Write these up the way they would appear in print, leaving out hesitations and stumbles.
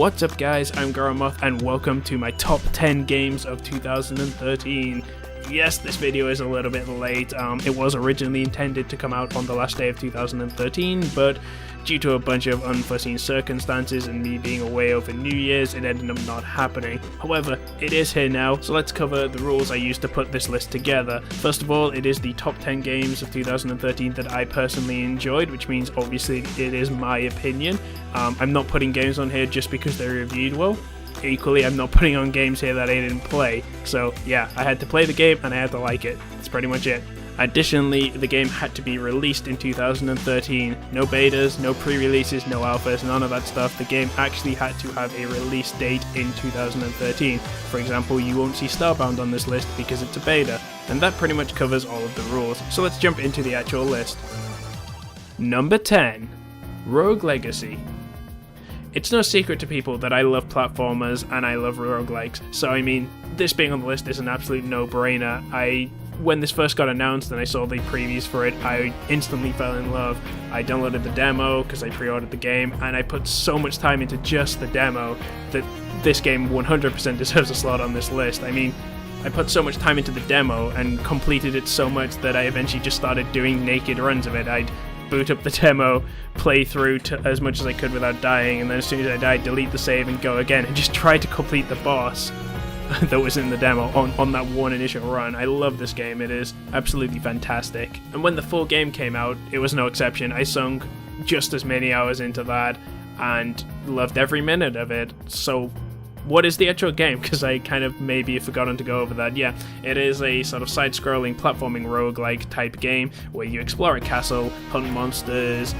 What's up guys, I'm Goramoth and welcome to my top 10 games of 2013. Yes, this video is a little bit late. It was originally intended to come out on the last day of 2013, but due to a bunch of unforeseen circumstances and me being away over New Year's, it ended up not happening. However, it is here now, so let's cover the rules I used to put this list together. First of all, it is the top 10 games of 2013 that I personally enjoyed, which means obviously it is my opinion. I'm not putting games on here just because they're reviewed well. Equally, I'm not putting on games here that I didn't play. So yeah, I had to play the game and I had to like it. That's pretty much it. Additionally, the game had to be released in 2013. No betas, no pre-releases, no alphas, none of that stuff. The game actually had to have a release date in 2013. For example, you won't see Starbound on this list because it's a beta. And that pretty much covers all of the rules. So let's jump into the actual list. Number 10. Rogue Legacy. It's no secret to people that I love platformers and I love roguelikes, so I mean, this being on the list is an absolute no-brainer. When this first got announced and I saw the previews for it, I instantly fell in love. I downloaded the demo because I pre-ordered the game, and I put so much time into just the demo that this game 100% deserves a slot on this list. I mean, I put so much time into the demo and completed it so much that I eventually just started doing naked runs of it. I'd boot up the demo, play through as much as I could without dying, and then as soon as I died, delete the save and go again, and just try to complete the boss that was in the demo on that one initial run. I love this game, it is absolutely fantastic. And when the full game came out, it was no exception. I sunk just as many hours into that and loved every minute of it. So what is the actual game? Because I kind of maybe have forgotten to go over that. Yeah, it is a sort of side-scrolling platforming roguelike type game where you explore a castle, hunt monsters,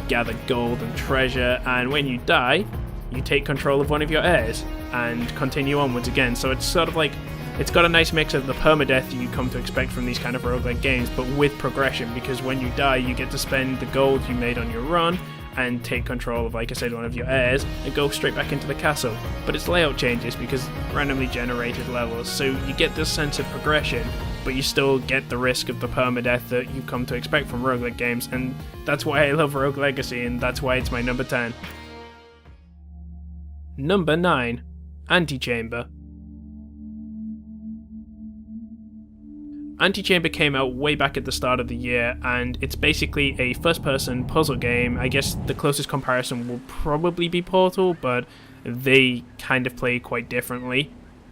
gather gold and treasure, and when you die, you take control of one of your heirs and continue onwards again. So it's sort of like, it's got a nice mix of the permadeath you come to expect from these kind of roguelike games, but with progression, because when you die, you get to spend the gold you made on your run and take control of, like I said, one of your heirs and go straight back into the castle. But its layout changes because randomly generated levels, so you get this sense of progression, but you still get the risk of the permadeath that you come to expect from roguelike games, and that's why I love Rogue Legacy, and that's why it's my number 10. Number 9. Antechamber. Antechamber came out way back at the start of the year, and it's basically a first-person puzzle game. I guess the closest comparison will probably be Portal, but they kind of play quite differently.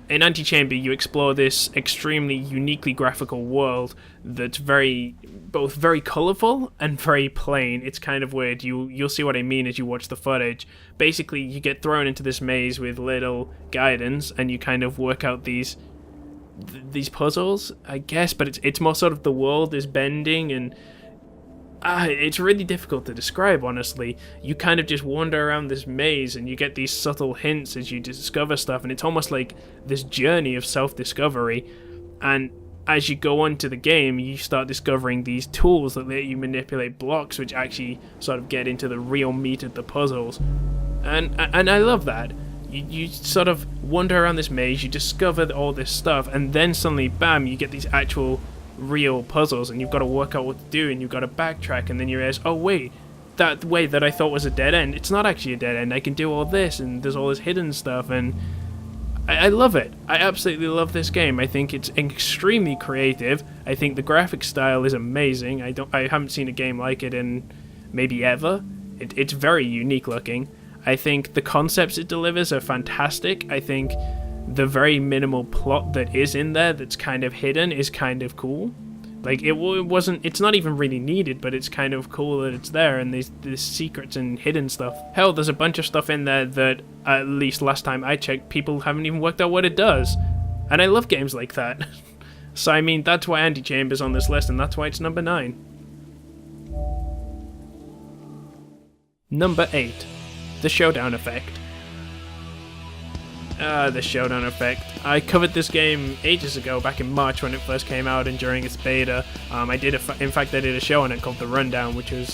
In Antechamber, you explore this extremely uniquely graphical world that's both very colourful and very plain. It's kind of weird. You'll see what I mean as you watch the footage. Basically, you get thrown into this maze with little guidance, and you kind of work out these puzzles, I guess, but it's more sort of the world is bending, and it's really difficult to describe, honestly. You kind of just wander around this maze and you get these subtle hints as you discover stuff, and it's almost like this journey of self-discovery. And as you go on to the game, you start discovering these tools that let you manipulate blocks, which actually sort of get into the real meat of the puzzles. And I love that. You sort of wander around this maze, you discover all this stuff, and then suddenly, bam, you get these actual real puzzles, and you've got to work out what to do, and you've got to backtrack, and then you realize, oh wait, that way that I thought was a dead end, it's not actually a dead end, I can do all this, and there's all this hidden stuff, and I love it. I absolutely love this game. I think it's extremely creative. I think the graphic style is amazing. I haven't seen a game like it in maybe ever. It's very unique looking. I think the concepts it delivers are fantastic. I think the very minimal plot that is in there that's kind of hidden is kind of cool. Like, it's not even really needed, but it's kind of cool that it's there, and there's secrets and hidden stuff. Hell, there's a bunch of stuff in there that, at least last time I checked, people haven't even worked out what it does. And I love games like that. So I mean, that's why Antechamber's on this list, and that's why it's number 9. Number 8. The Showdown Effect. The Showdown Effect. I covered this game ages ago, back in March when it first came out and during its beta. I did a show on it called The Rundown, which was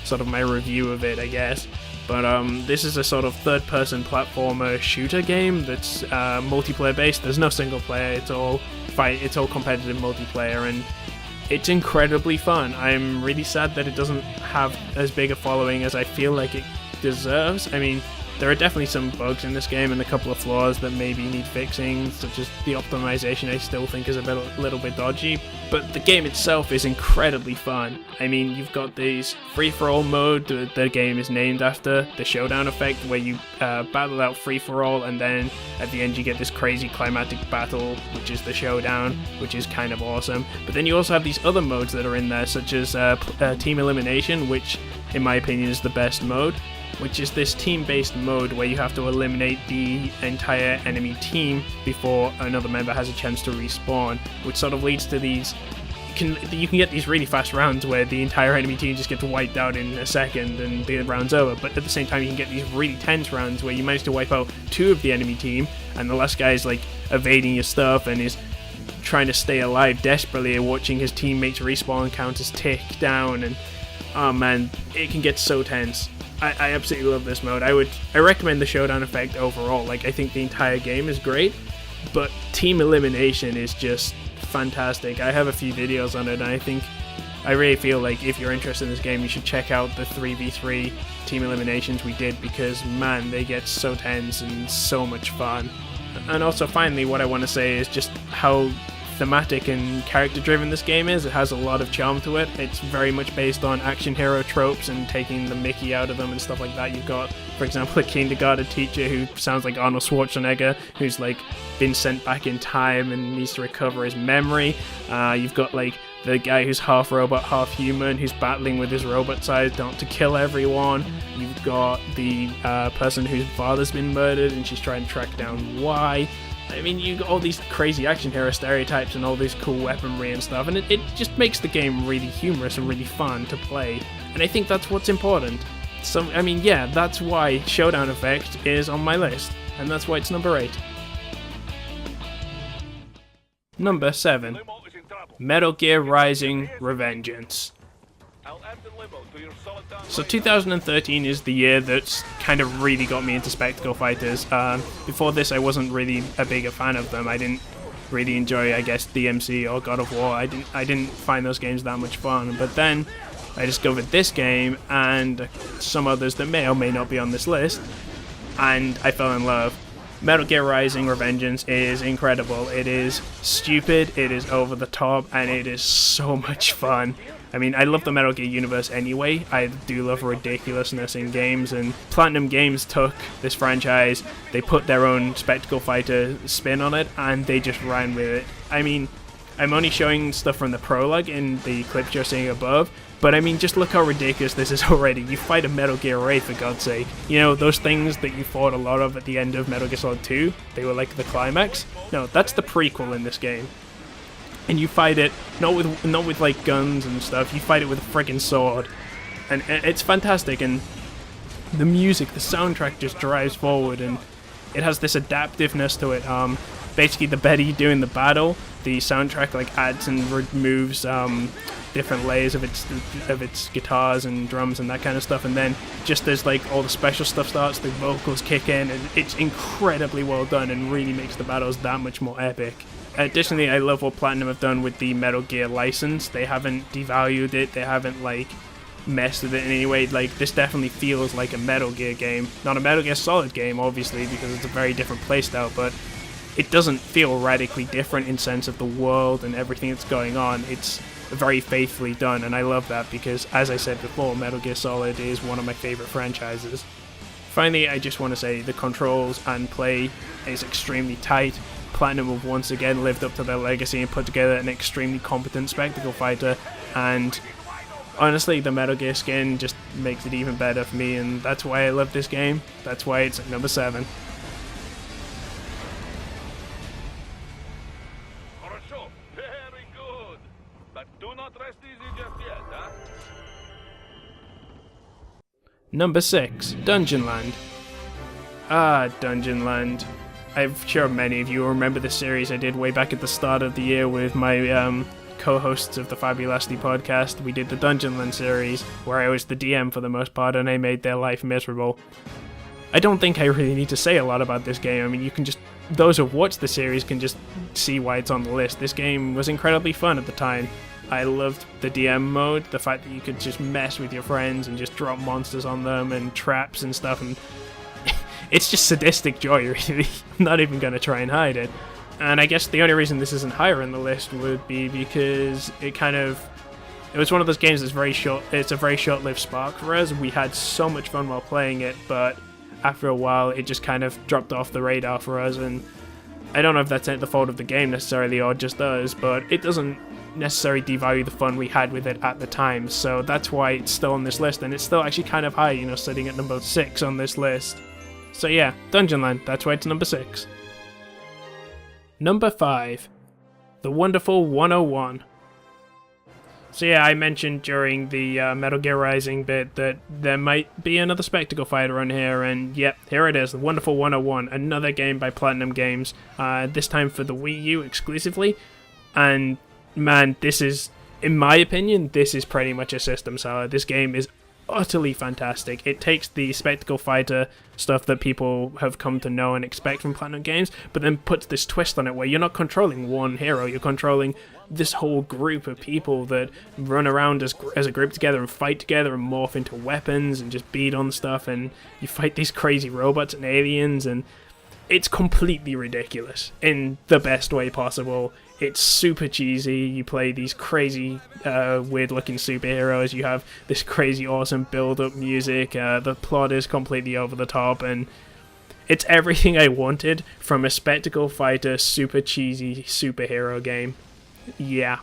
sort of my review of it, I guess. But this is a sort of third-person platformer shooter game that's multiplayer based. There's no single player. It's all competitive multiplayer, and it's incredibly fun. I'm really sad that it doesn't have as big a following as I feel like it deserves. I mean, There are definitely some bugs in this game and a couple of flaws that maybe need fixing, such as the optimization I still think is a little bit dodgy, but the game itself is incredibly fun. I mean, you've got these free-for-all mode, the game is named after, the Showdown Effect, where you battle out free-for-all, and then at the end you get this crazy climatic battle, which is the Showdown, which is kind of awesome. But then you also have these other modes that are in there, such as Team Elimination, which in my opinion is the best mode, which is this team-based mode where you have to eliminate the entire enemy team before another member has a chance to respawn, which sort of leads to these... You can get these really fast rounds where the entire enemy team just gets wiped out in a second and the round's over, but at the same time you can get these really tense rounds where you manage to wipe out 2 of the enemy team and the last guy is like evading your stuff and is trying to stay alive desperately and watching his teammates respawn counters tick down, and oh man, it can get so tense. I absolutely love this mode. I recommend the Showdown Effect overall. Like, I think the entire game is great, but Team Elimination is just fantastic. I have a few videos on it, and I really feel like if you're interested in this game, you should check out the 3v3 Team Eliminations we did, because man, they get so tense and so much fun. And also, finally, what I want to say is just how thematic and character driven this game is. It has a lot of charm to it. It's very much based on action hero tropes and taking the mickey out of them and stuff like that. You've got, for example, a kindergarten teacher who sounds like Arnold Schwarzenegger, who's like been sent back in time and needs to recover his memory. You've got like the guy who's half robot, half human, who's battling with his robot side not to kill everyone. You've got the person whose father's been murdered and she's trying to track down why. I mean, you got all these crazy action hero stereotypes and all this cool weaponry and stuff, and it just makes the game really humorous and really fun to play, and I think that's what's important. So, I mean, yeah, that's why Showdown Effect is on my list, and that's why it's number 8. Number 7. Metal Gear Rising Revengeance. So 2013 is the year that's kind of really got me into spectacle fighters. Before this, I wasn't really a bigger fan of them. I didn't really enjoy, I guess, DMC or God of War. I didn't find those games that much fun. But then I discovered this game and some others that may or may not be on this list, and I fell in love. Metal Gear Rising Revengeance is incredible. It is stupid, it is over the top, and it is so much fun. I mean, I love the Metal Gear universe anyway. I do love ridiculousness in games, and Platinum Games took this franchise, they put their own spectacle fighter spin on it, and they just ran with it. I mean, I'm only showing stuff from the prologue in the clips you're seeing above, but I mean, just look how ridiculous this is already. You fight a Metal Gear Ray, for God's sake. You know, those things that you fought a lot of at the end of Metal Gear Solid 2, they were like the climax? No, that's the prequel in this game. And you fight it not with like guns and stuff. You fight it with a friggin' sword, and it's fantastic. And the music, the soundtrack just drives forward, and it has this adaptiveness to it. Basically, the better you do in the battle, the soundtrack like adds and removes different layers of its guitars and drums and that kind of stuff. And then just as like all the special stuff starts, the vocals kick in, and it's incredibly well done and really makes the battles that much more epic. Additionally, I love what Platinum have done with the Metal Gear license. They haven't devalued it, they haven't like messed with it in any way. Like, this definitely feels like a Metal Gear game. Not a Metal Gear Solid game, obviously, because it's a very different playstyle, but it doesn't feel radically different in sense of the world and everything that's going on. It's very faithfully done, and I love that because, as I said before, Metal Gear Solid is one of my favorite franchises. Finally, I just want to say the controls and play is extremely tight. Platinum have once again lived up to their legacy and put together an extremely competent spectacle fighter, and honestly, the Metal Gear skin just makes it even better for me, and that's why I love this game. That's why it's at number 7. Very good, but do not rest easy just yet, huh? Number 6, Dungeonland. Dungeonland. I'm sure many of you remember the series I did way back at the start of the year with my co-hosts of the Fabulasti podcast. We did the Dungeonland series, where I was the DM for the most part, and I made their life miserable. I don't think I really need to say a lot about this game. I mean, you can just... those who've watched the series can just see why it's on the list. This game was incredibly fun at the time. I loved the DM mode, the fact that you could just mess with your friends and just drop monsters on them and traps and stuff, and it's just sadistic joy, really. I'm not even going to try and hide it. And I guess the only reason this isn't higher in the list would be because it was one of those games that's very short. It's a very short-lived spark for us. We had so much fun while playing it, but after a while, it just kind of dropped off the radar for us. And I don't know if that's the fault of the game necessarily or just us, but it doesn't necessarily devalue the fun we had with it at the time. So that's why it's still on this list, and it's still actually kind of high, sitting at number 6 on this list. So yeah, Dungeonland. That's why it's number 6. Number 5, The Wonderful 101. So yeah, I mentioned during the Metal Gear Rising bit that there might be another spectacle fighter on here, and yep, here it is, The Wonderful 101, another game by Platinum Games, this time for the Wii U exclusively, and man, this is, in my opinion, this is pretty much a system seller. This game is utterly fantastic. It takes the spectacle fighter stuff that people have come to know and expect from Platinum Games, but then puts this twist on it where you're not controlling one hero, you're controlling this whole group of people that run around as a group together and fight together and morph into weapons and just beat on stuff, and you fight these crazy robots and aliens, and it's completely ridiculous in the best way possible. It's super cheesy. You play these crazy, weird-looking superheroes. You have this crazy, awesome build-up music. The plot is completely over the top, and it's everything I wanted from a spectacle fighter, super cheesy superhero game. Yeah.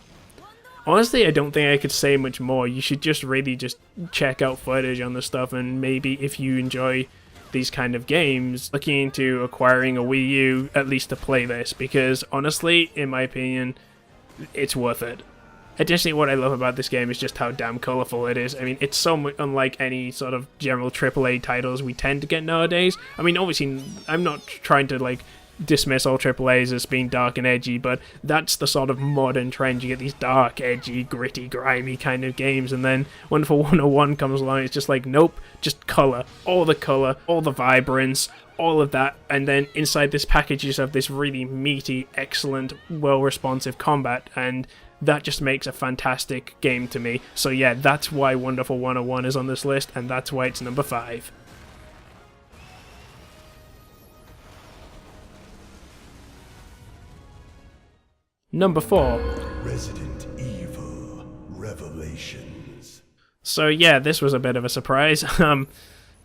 Honestly, I don't think I could say much more. You should just really just check out footage on this stuff, and maybe if you enjoy these kind of games, looking into acquiring a Wii U at least to play this, because honestly, in my opinion, it's worth it. Additionally, what I love about this game is just how damn colourful it is. I mean, it's so unlike any sort of general AAA titles we tend to get nowadays. I mean, obviously, I'm not trying to dismiss all AAAs as being dark and edgy, but that's the sort of modern trend. You get these dark, edgy, gritty, grimy kind of games, and then Wonderful 101 comes along, it's just like, nope, just colour, all the vibrance, all of that, and then inside this package you just have this really meaty, excellent, well-responsive combat, and that just makes a fantastic game to me. So yeah, that's why Wonderful 101 is on this list, and that's why it's number 5. Number 4. Resident Evil Revelations. So yeah, this was a bit of a surprise.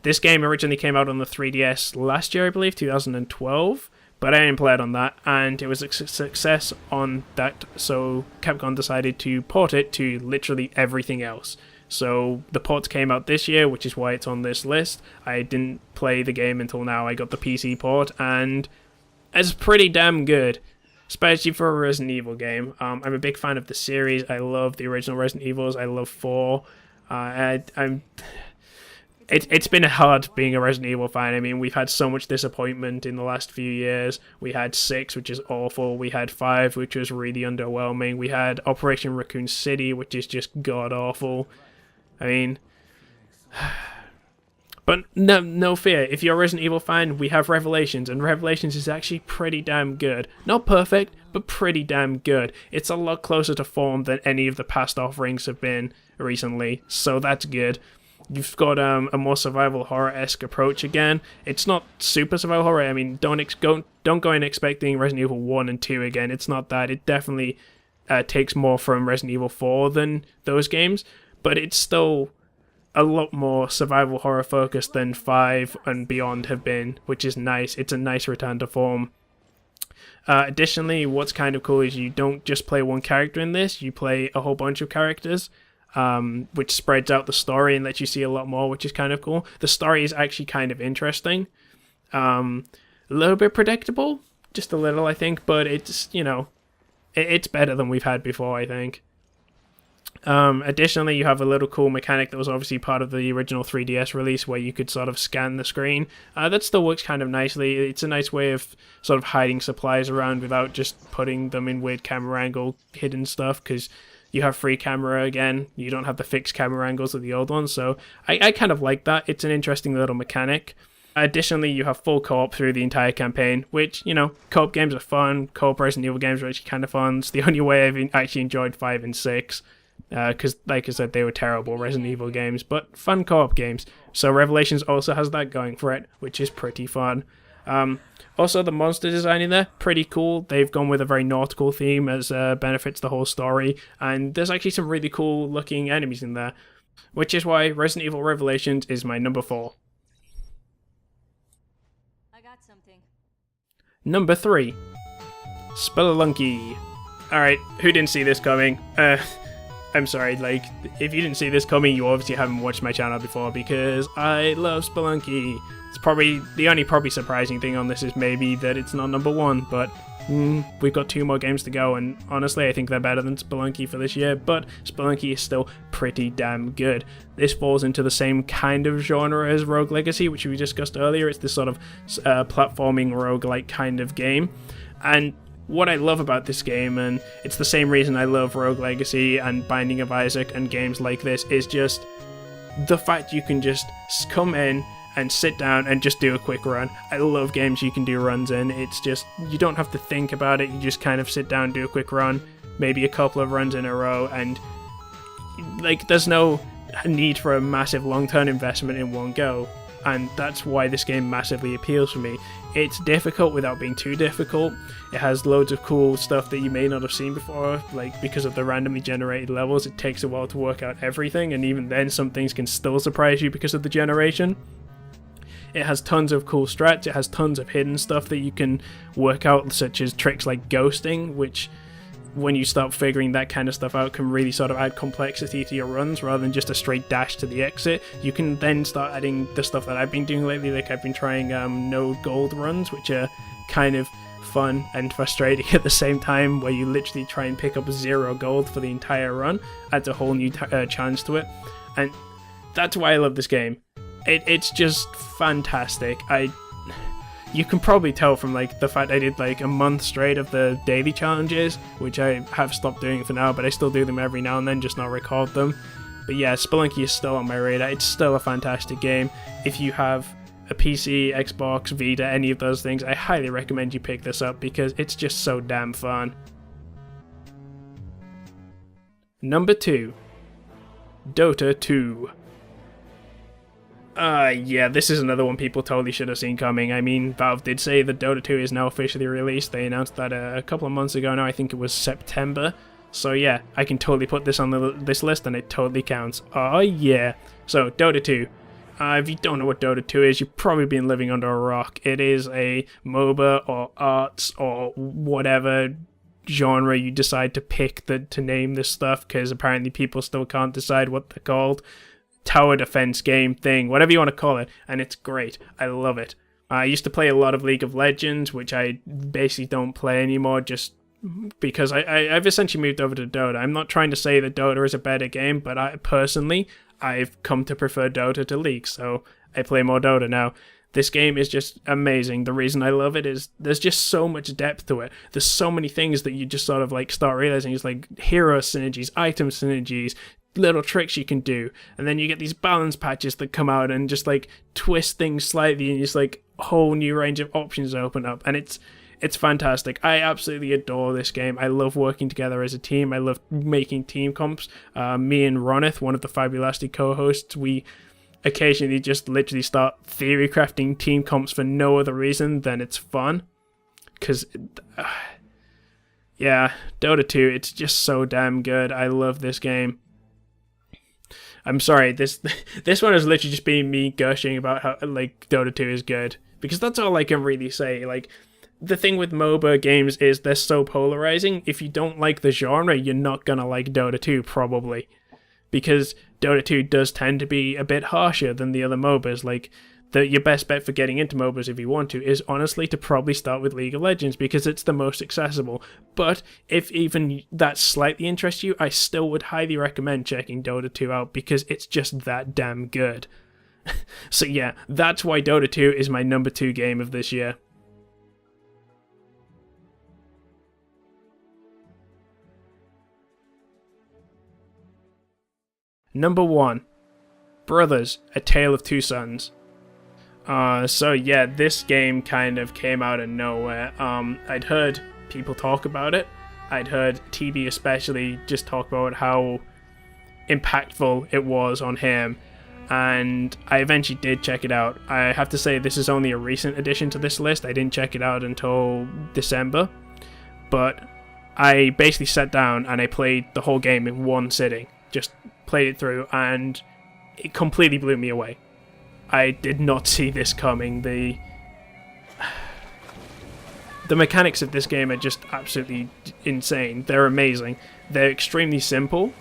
This game originally came out on the 3DS last year, I believe, 2012, but I didn't play it on that, and it was a success on that, so Capcom decided to port it to literally everything else. So the port came out this year, which is why it's on this list. I didn't play the game until now. I got the PC port, and it's pretty damn good. Especially for a Resident Evil game. I'm a big fan of the series. I love the original Resident Evils. I love 4. It's been hard being a Resident Evil fan. I mean, we've had so much disappointment in the last few years. We had 6, which is awful. We had 5, which was really underwhelming. We had Operation Raccoon City, which is just god-awful. I mean... But no fear, if you're a Resident Evil fan, we have Revelations, and Revelations is actually pretty damn good. Not perfect, but pretty damn good. It's a lot closer to form than any of the past offerings have been recently, so that's good. You've got a more survival horror-esque approach again. It's not super survival horror. I mean, don't go in expecting Resident Evil 1 and 2 again. It's not that. It definitely takes more from Resident Evil 4 than those games, but it's still a lot more survival horror focused than 5 and beyond have been, which is nice. It's a nice return to form. Additionally, what's kind of cool is you don't just play one character in this, you play a whole bunch of characters, which spreads out the story and lets you see a lot more, which is kind of cool. The story is actually kind of interesting. A little bit predictable, just a little, I think, but it's, it's better than we've had before, I think. Additionally, you have a little cool mechanic that was obviously part of the original 3DS release where you could sort of scan the screen. That still works kind of nicely. It's a nice way of sort of hiding supplies around without just putting them in weird camera angle hidden stuff, because you have free camera again. You don't have the fixed camera angles of the old ones, so I kind of like that. It's an interesting little mechanic. Additionally, you have full co-op through the entire campaign, which, co-op games are fun. Co-op Resident Evil games are actually kind of fun. It's the only way I've actually enjoyed 5 and 6. because, like I said, they were terrible Resident Evil games, but fun co-op games. So Revelations also has that going for it, which is pretty fun. Also, the monster design in there, pretty cool. They've gone with a very nautical theme as benefits the whole story, and there's actually some really cool looking enemies in there, which is why Resident Evil Revelations is my number 4. I got something. Number 3, Spelunky. Alright, who didn't see this coming? I'm sorry, like, if you didn't see this coming, you obviously haven't watched my channel before, because I love Spelunky. It's probably, the only probably surprising thing on this is maybe that it's not number 1, but we've got 2 more games to go, and honestly, I think they're better than Spelunky for this year, but Spelunky is still pretty damn good. This falls into the same kind of genre as Rogue Legacy, which we discussed earlier. It's this sort of platforming roguelike kind of game, and what I love about this game, and it's the same reason I love Rogue Legacy and Binding of Isaac and games like this, is just the fact you can just come in and sit down and just do a quick run. I love games you can do runs in. It's just, you don't have to think about it, you just kind of sit down, do a quick run, maybe a couple of runs in a row, and like there's no need for a massive long-term investment in one go. And that's why this game massively appeals for me. It's difficult without being too difficult. It has loads of cool stuff that you may not have seen before, like because of the randomly generated levels, it takes a while to work out everything, and even then some things can still surprise you because of the generation. It has tons of cool strats, it has tons of hidden stuff that you can work out, such as tricks like ghosting, which when you start figuring that kind of stuff out can really sort of add complexity to your runs rather than just a straight dash to the exit. You can then start adding the stuff that I've been doing lately, like I've been trying no gold runs, which are kind of fun and frustrating at the same time, where you literally try and pick up 0 gold for the entire run. Adds a whole new challenge to it, and that's why I love this game. It's just fantastic. You can probably tell from like the fact I did like a month straight of the daily challenges, which I have stopped doing for now, but I still do them every now and then, just not record them. But yeah, Spelunky is still on my radar. It's still a fantastic game. If you have a PC, Xbox, Vita, any of those things, I highly recommend you pick this up because it's just so damn fun. Number 2, Dota 2. Yeah, this is another one people totally should have seen coming. I mean, Valve did say that Dota 2 is now officially released. They announced that a couple of months ago now. I think it was September. So yeah, I can totally put this on this list and it totally counts. Oh yeah. So, Dota 2. If you don't know what Dota 2 is, you've probably been living under a rock. It is a MOBA or arts or whatever genre you decide to pick to name this stuff, because apparently people still can't decide what they're called. Tower defense game thing, whatever you want to call it, and it's great. I love it. I used to play a lot of League of Legends, which I basically don't play anymore just because I've essentially moved over to Dota. I'm not trying to say that Dota is a better game, but I've come to prefer Dota to League, so I play more Dota now. This game is just amazing. The reason I love it is there's just so much depth to it. There's so many things that you just sort of like start realizing. It's like hero synergies, item synergies, little tricks you can do, and then you get these balance patches that come out and just like twist things slightly, and just like a whole new range of options open up, and it's fantastic. I absolutely adore this game. I love working together as a team. I love making team comps. Me and Ronith, one of the Fabulastic co-hosts, we occasionally just literally start theory crafting team comps for no other reason than it's fun, because yeah, Dota 2, it's just so damn good. I love this game. I'm sorry, this one is literally just being me gushing about how like Dota 2 is good, because that's all I can really say. Like, the thing with MOBA games is they're so polarizing. If you don't like the genre, you're not gonna like Dota 2 probably, because Dota 2 does tend to be a bit harsher than the other MOBAs. Like, your best bet for getting into MOBAs, if you want to, is honestly to probably start with League of Legends, because it's the most accessible. But if even that slightly interests you, I still would highly recommend checking Dota 2 out, because it's just that damn good. So yeah, that's why Dota 2 is my number 2 game of this year. Number 1, Brothers: A Tale of Two Sons. So yeah, this game kind of came out of nowhere. I'd heard people talk about it. I'd heard TB especially just talk about how impactful it was on him, and I eventually did check it out. I have to say this is only a recent addition to this list. I didn't check it out until December, but I basically sat down and I played the whole game in one sitting, just played it through, and it completely blew me away. I did not see this coming. The mechanics of this game are just absolutely insane. They're amazing. They're extremely simple,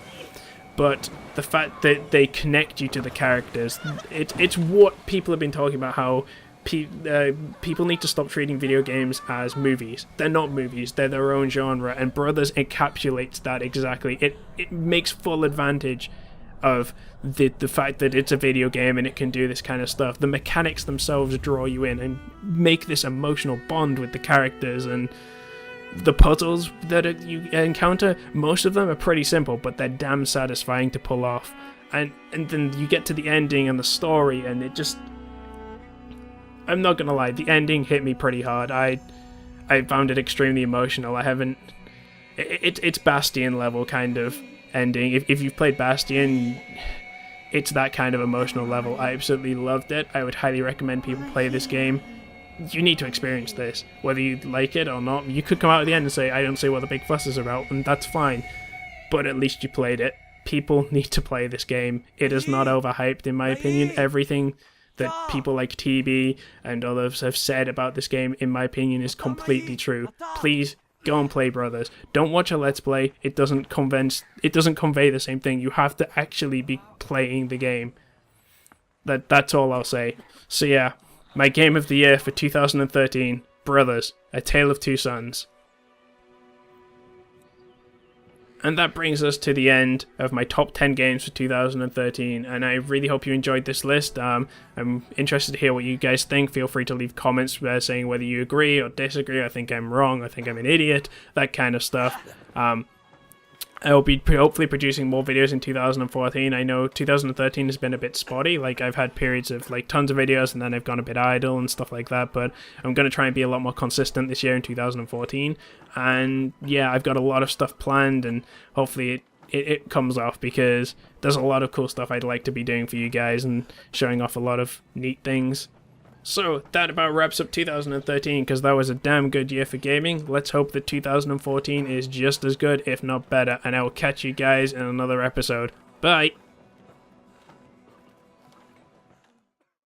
but the fact that they connect you to the characters, it's what people have been talking about, how people need to stop treating video games as movies. They're not movies, they're their own genre, and Brothers encapsulates that exactly. It makes full advantage of the fact that it's a video game and it can do this kind of stuff. The mechanics themselves draw you in and make this emotional bond with the characters, and the puzzles that you encounter, most of them are pretty simple, but they're damn satisfying to pull off. And then you get to the ending and the story, and it just... I'm not gonna lie, the ending hit me pretty hard. I found it extremely emotional. I haven't... It's Bastion level kind of ending. If you've played Bastion, it's that kind of emotional level. I absolutely loved it. I would highly recommend people play this game. You need to experience this, whether you like it or not. You could come out at the end and say, I don't see what the big fuss is about, and that's fine, but at least you played it. People need to play this game. It is not overhyped, in my opinion. Everything that people like TB and others have said about this game, in my opinion, is completely true. Please go and play Brothers. Don't watch a Let's Play. It doesn't convey the same thing. You have to actually be playing the game. That's all I'll say. So yeah, my game of the year for 2013, Brothers, A Tale of Two Sons. And that brings us to the end of my top 10 games for 2013, and I really hope you enjoyed this list. I'm interested to hear what you guys think. Feel free to leave comments saying whether you agree or disagree. I think I'm wrong, I think I'm an idiot, that kind of stuff. I will be hopefully producing more videos in 2014. I know 2013 has been a bit spotty. Like, I've had periods of like tons of videos and then I've gone a bit idle and stuff like that, but I'm going to try and be a lot more consistent this year in 2014. And yeah, I've got a lot of stuff planned, and hopefully it comes off, because there's a lot of cool stuff I'd like to be doing for you guys and showing off a lot of neat things. So that about wraps up 2013, because that was a damn good year for gaming. Let's hope that 2014 is just as good, if not better, and I will catch you guys in another episode. Bye!